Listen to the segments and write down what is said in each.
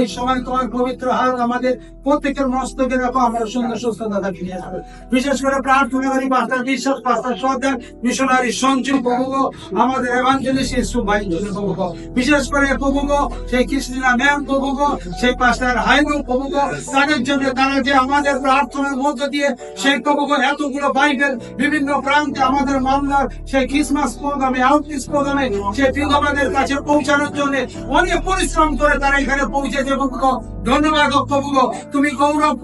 এই সময় তোমার পবিত্র হাত আমাদের প্রত্যেকের মস্তকে রাখো, আমরা সুন্দর সুস্থতা ফিরে আসবে। বিশেষ করে প্রার্থনা করি পাস্টার বিশ্বাস, পাস্টার সর্দার, মিশনারি সঞ্জু প্রভু, আমাদের এভাঞ্জেলিস্ট ইউসুফ ভাই প্রভু, বিশেষ করে প্রভু সেই কৃষ্ণা ম্যাম প্রভু, সেই পাস্টার হাইনু প্রভু, তাদের জন্য তারা যে আমাদের প্রার্থনার মধ্য দিয়ে সেই প্রভু এতগুলো বাইবেল বিভিন্ন প্রান্তে আমাদের মামলার সেই ক্রিসমাস প্রোগ্রামে, আউটরিচ প্রোগ্রামে সেই বিধবাদের কাছে পৌঁছানোর জন্য অনেক পরিশ্রম করে তারা এখানে পৌঁছেছে প্রভু। ধন্যবাদ প্রভু, তুমি গৌরব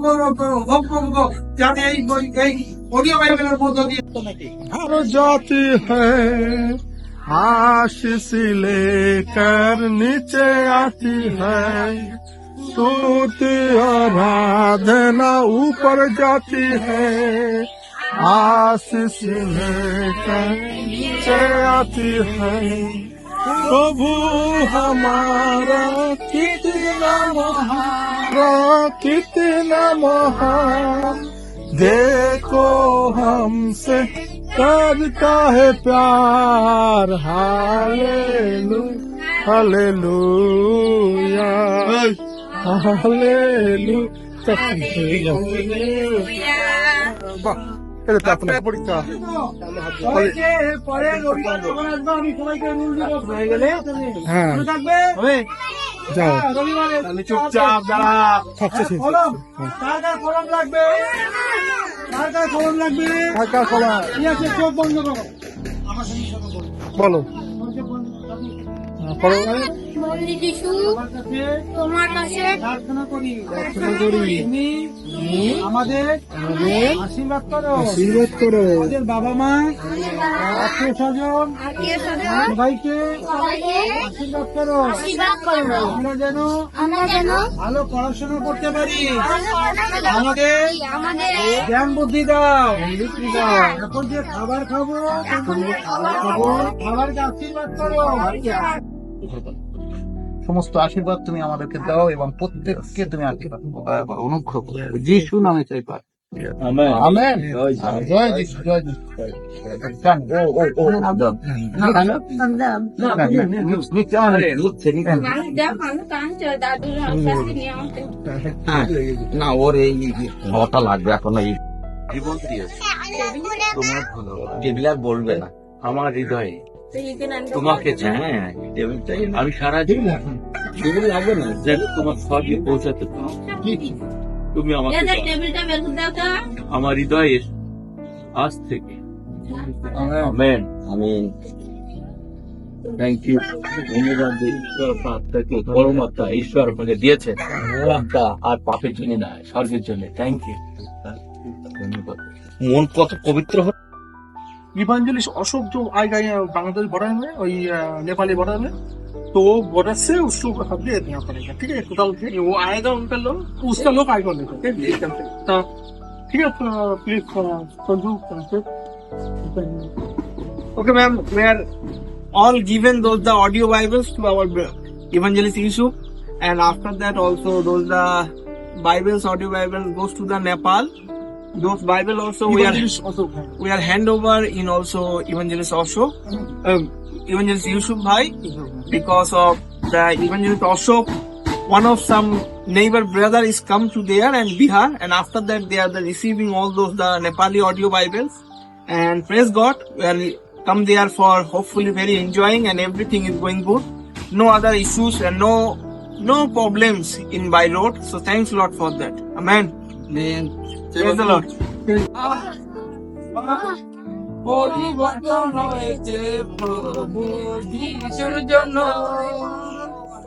প্রভু, যাতে এই অডিও বাইবেলের মধ্য দিয়ে हर जाती है आशीष लेकर नीचे आती है, स्तुति आराधना ऊपर जाती है, आशीष लेकर नीचे आती है। प्रभु हमारा कितना महान, देखो हमसे करता है प्यार, हालेलुया हालेलुया हालेलुया। এটা তো আপনার পরীক্ষা হ্যাঁ যাও তাহলে চুপচাপ যারা সবচেয়ে কলম লাগবে, কলম লাগবে, চোখ বন্ধ করো, বলো তোমার কাছে প্রার্থনা করি তুমি আমাদের আশীর্বাদ করো, আমাদের বাবা মা, আত্মীয় স্বজন সবাইকে আশীর্বাদ করো, আমরা যেন ভালো পড়াশোনা করতে পারি, আমাদের জ্ঞান বুদ্ধি দাও। এখন যে খাবার খাবো খাবারকে আশীর্বাদ করো, সমস্ত আশীর্বাদ তুমি আমাদেরকে দাও এবং প্রত্যেককে তুমি আশীর্বাদ অনুগ্রহ করো, যিশু নামে চাই পার। আমেন। জয় যিশু, জয় যিশু। না ওর এই খাওয়াটা লাগবে এখন, এই জীবন দিয়েছে তোমার ভালো টেবিল আর বলবে না, আমার হৃদয়ে তোমাকে আমি সারা জীবন টেবিল লাগবে না, যেন তোমার সবই পৌঁছাতে তুমি আমাকে আমার হৃদয়ে আজ থেকে। Amen amen. Thank you. ধন্যবাদ ঈশ্বর আপনাকে পরমাত্মা ঈশ্বর আপনাকে দিয়েছেন আর পাপের জন্য না, স্বর্গের জন্য। থ্যাংক ইউ, ধন্যবাদ। মন কত পবিত্র হয়। इवेंजलिस्ट अशोक जो आएगा यहाँ बांग्लादेश बॉर्डर में, वही नेपाली बॉर्डर में, तो बॉर्डर से उसको अपडेट देना पड़ेगा, ठीक है। टोटल वो आएगा उनका लोग, उसका लोग आएगा लेकर, ठीक है। Please Sanju. Okay, ma'am, we are all given those the audio Bibles to our evangelist Yusuf, and after that also those the Bibles, audio Bibles goes to the Nepal. Those Bible also we are hand over in also evangelist Ashok, evangelist Yusuf Bhai, because of the evangelist Ashok, one of some neighbor brother is come to there and Bihar, and after that they are receiving all those the Nepali audio Bibles, and praise God, we are come there for hopefully very enjoying and everything is going good, no other issues and no problems in by road. So thanks a lot for that. Amen. Amen. Praise the Lord. পরিবর্তন হয়েছে প্রভু যিশুর জন্য,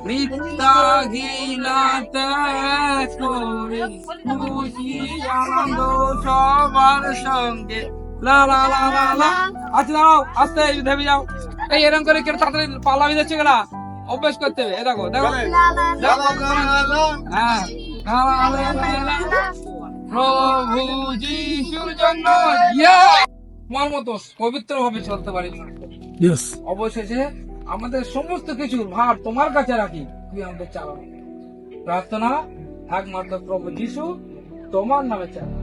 মিথ্যাহীনতা করে খুশি আনন্দ সবার সঙ্গে। লা লা লা লা লা। আচ্ছা দাঁড়াও, আস্তে ভেবে যাও। এই এরকম করে কেন তাড়াতাড়ি পালাবি যাচ্ছে কেনা, অভ্যাস করতে হবে। এ দেখো দেখো, হ্যাঁ, প্রভু যিশুর জন্য তোমার মতো পবিত্র ভাবে চলতে পারি। অবশেষে আমাদের সমস্ত কিছুর ভার তোমার কাছে রাখি, তুই আমাদের চালা। প্রার্থনা একমাত্র প্রভু যিশু তোমার নামে চালা।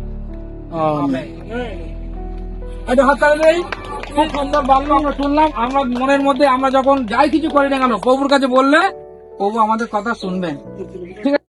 এটা হাততালি দেই। খুব সুন্দর বাংলা আমরা শুনলাম। আমরা মনের মধ্যে আমরা যখন যাই কিছু করি না কেন, প্রভুর কাছে বললে প্রভু আমাদের কথা শুনবেন। ঠিক আছে?